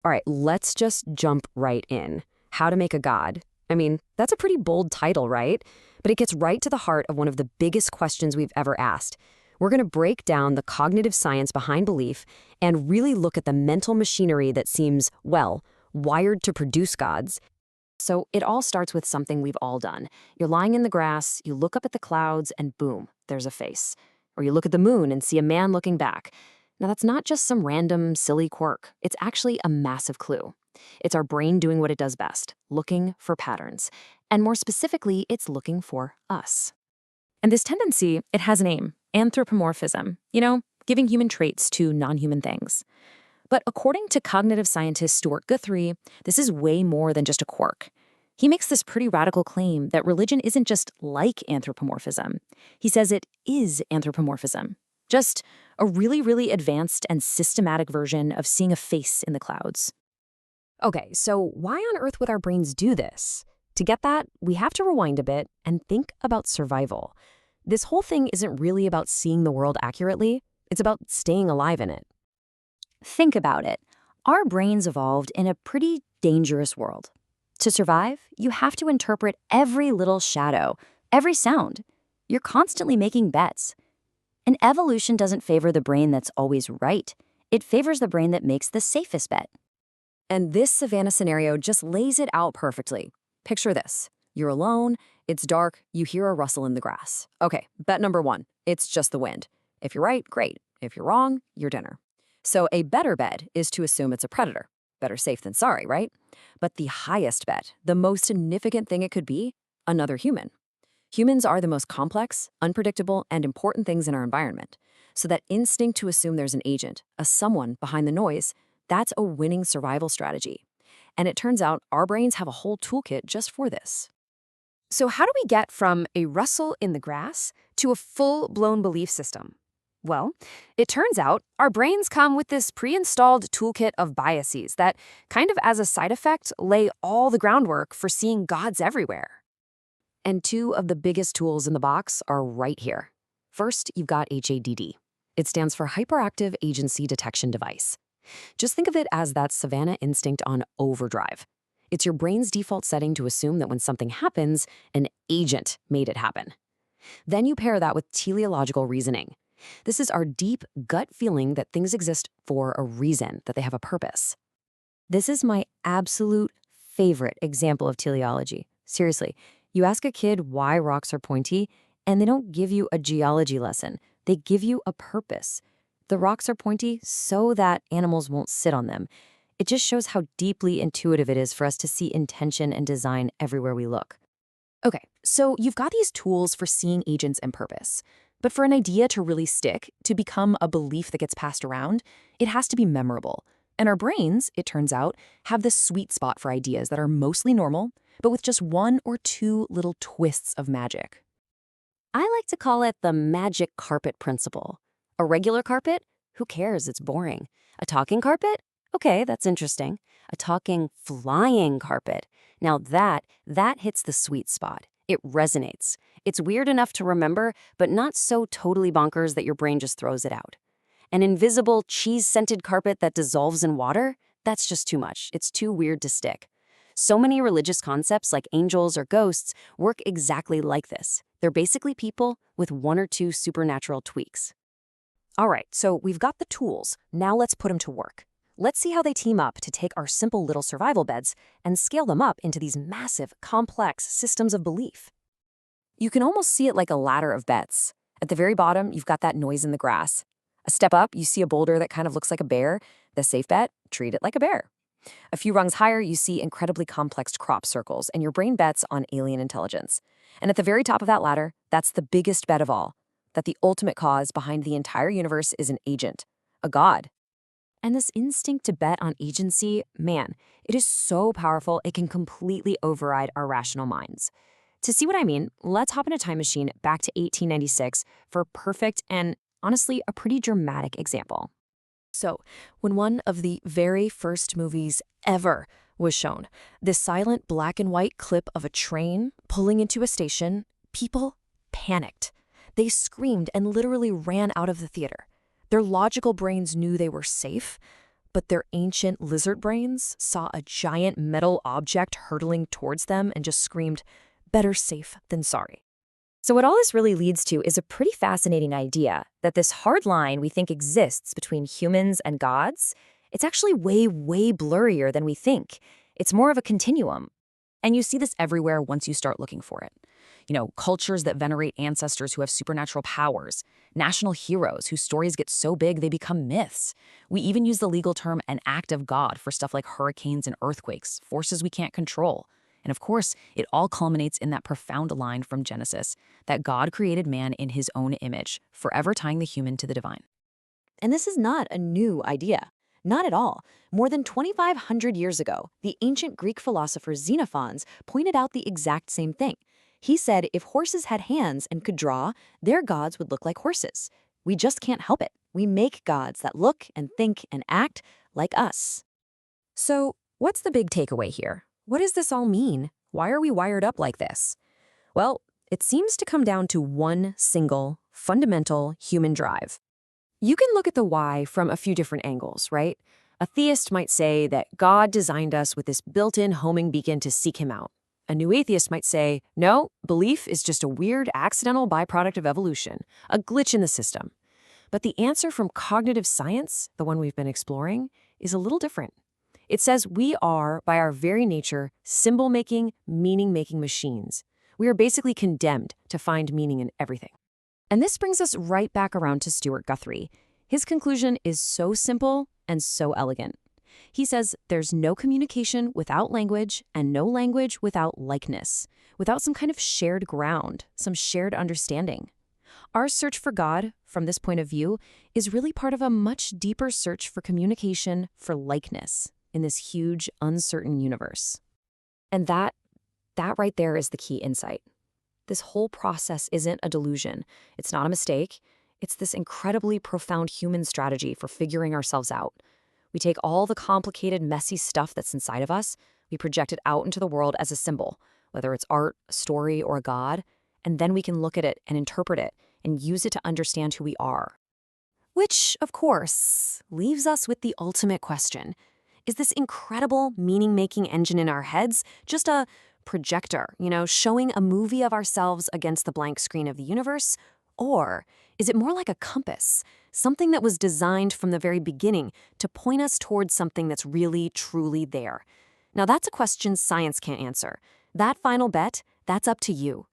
All right, let's just jump right in. How to Make a God. I mean, that's a pretty bold title, right? But it gets right to the heart of one of the biggest questions we've ever asked. We're going to break down the cognitive science behind belief and really look at the mental machinery that seems, well, wired to produce gods. So it all starts with something we've all done. You're lying in the grass, you look up at the clouds, and boom, there's a face. Or you look at the moon and see a man looking back. Now, that's not just some random, silly quirk. It's actually a massive clue. It's our brain doing what it does best, looking for patterns. And more specifically, it's looking for us. And this tendency, it has a name, anthropomorphism, giving human traits to non-human things. But according to cognitive scientist Stuart Guthrie, this is way more than just a quirk. He makes this pretty radical claim that religion isn't just like anthropomorphism. He says it is anthropomorphism, just a really, really advanced and systematic version of seeing a face in the clouds. Okay, so why on earth would our brains do this? To get that, we have to rewind a bit and think about survival. This whole thing isn't really about seeing the world accurately. It's about staying alive in it. Think about it. Our brains evolved in a pretty dangerous world. To survive, you have to interpret every little shadow, every sound. You're constantly making bets. And evolution doesn't favor the brain that's always right. It favors the brain that makes the safest bet. And this savanna scenario just lays it out perfectly. Picture this. You're alone, it's dark, you hear a rustle in the grass. Okay, bet number one, it's just the wind. If you're right, great. If you're wrong, you're dinner. So a better bet is to assume it's a predator. Better safe than sorry, right? But the highest bet, the most significant thing it could be, another human. Humans are the most complex, unpredictable, and important things in our environment. So that instinct to assume there's an agent, a someone behind the noise, that's a winning survival strategy. And it turns out our brains have a whole toolkit just for this. So how do we get from a rustle in the grass to a full-blown belief system? Well, it turns out our brains come with this pre-installed toolkit of biases that, kind of as a side effect, lay all the groundwork for seeing gods everywhere. And two of the biggest tools in the box are right here. First, you've got HADD. It stands for Hyperactive Agency Detection Device. Just think of it as that savanna instinct on overdrive. It's your brain's default setting to assume that when something happens, an agent made it happen. Then you pair that with teleological reasoning. This is our deep gut feeling that things exist for a reason, that they have a purpose. This is my absolute favorite example of teleology. Seriously, you ask a kid why rocks are pointy, and they don't give you a geology lesson. They give you a purpose. The rocks are pointy so that animals won't sit on them. It just shows how deeply intuitive it is for us to see intention and design everywhere we look. Okay, so you've got these tools for seeing agents and purpose. But for an idea to really stick, to become a belief that gets passed around, it has to be memorable. And our brains, it turns out, have this sweet spot for ideas that are mostly normal, but with just one or two little twists of magic. I like to call it the magic carpet principle. A regular carpet? Who cares? It's boring. A talking carpet? Okay, that's interesting. A talking, flying carpet. Now that hits the sweet spot. It resonates. It's weird enough to remember, but not so totally bonkers that your brain just throws it out. An invisible, cheese-scented carpet that dissolves in water? That's just too much. It's too weird to stick. So many religious concepts like angels or ghosts work exactly like this. They're basically people with one or two supernatural tweaks. All right, so we've got the tools. Now let's put them to work. Let's see how they team up to take our simple little survival beds and scale them up into these massive, complex systems of belief. You can almost see it like a ladder of bets. At the very bottom, you've got that noise in the grass. A step up, you see a boulder that kind of looks like a bear. The safe bet, treat it like a bear. A few rungs higher, you see incredibly complex crop circles, and your brain bets on alien intelligence. And at the very top of that ladder, that's the biggest bet of all, that the ultimate cause behind the entire universe is an agent, a god. And this instinct to bet on agency, man, it is so powerful it can completely override our rational minds. To see what I mean, let's hop in a time machine back to 1896 for a perfect and, honestly, a pretty dramatic example. So, when one of the very first movies ever was shown, this silent black and white clip of a train pulling into a station, people panicked. They screamed and literally ran out of the theater. Their logical brains knew they were safe, But their ancient lizard brains saw a giant metal object hurtling towards them and just screamed, "Better safe than sorry." So what all this really leads to is a pretty fascinating idea that this hard line we think exists between humans and gods, it's actually way, way blurrier than we think. It's more of a continuum. And you see this everywhere once you start looking for it. Cultures that venerate ancestors who have supernatural powers, national heroes whose stories get so big they become myths. We even use the legal term an act of God for stuff like hurricanes and earthquakes, forces we can't control. And of course, it all culminates in that profound line from Genesis, that God created man in his own image, forever tying the human to the divine. And this is not a new idea. Not at all. More than 2,500 years ago, the ancient Greek philosopher Xenophon pointed out the exact same thing. He said if horses had hands and could draw, their gods would look like horses. We just can't help it. We make gods that look and think and act like us. So what's the big takeaway here? What does this all mean? Why are we wired up like this? Well, it seems to come down to one single, fundamental human drive. You can look at the why from a few different angles, right? A theist might say that God designed us with this built-in homing beacon to seek him out. A new atheist might say, no, belief is just a weird, accidental byproduct of evolution, a glitch in the system. But the answer from cognitive science, the one we've been exploring, is a little different. It says we are, by our very nature, symbol-making, meaning-making machines. We are basically condemned to find meaning in everything. And this brings us right back around to Stuart Guthrie. His conclusion is so simple and so elegant. He says there's no communication without language and no language without likeness, without some kind of shared ground, some shared understanding. Our search for God, from this point of view, is really part of a much deeper search for communication, for likeness, in this huge, uncertain universe. And that right there is the key insight. This whole process isn't a delusion. It's not a mistake. It's this incredibly profound human strategy for figuring ourselves out. We take all the complicated, messy stuff that's inside of us, we project it out into the world as a symbol, whether it's art, a story, or a god, and then we can look at it and interpret it and use it to understand who we are. Which, of course, leaves us with the ultimate question. Is this incredible meaning-making engine in our heads just a projector, showing a movie of ourselves against the blank screen of the universe? Or is it more like a compass, something that was designed from the very beginning to point us towards something that's really, truly there? Now, that's a question science can't answer. That final bet, that's up to you.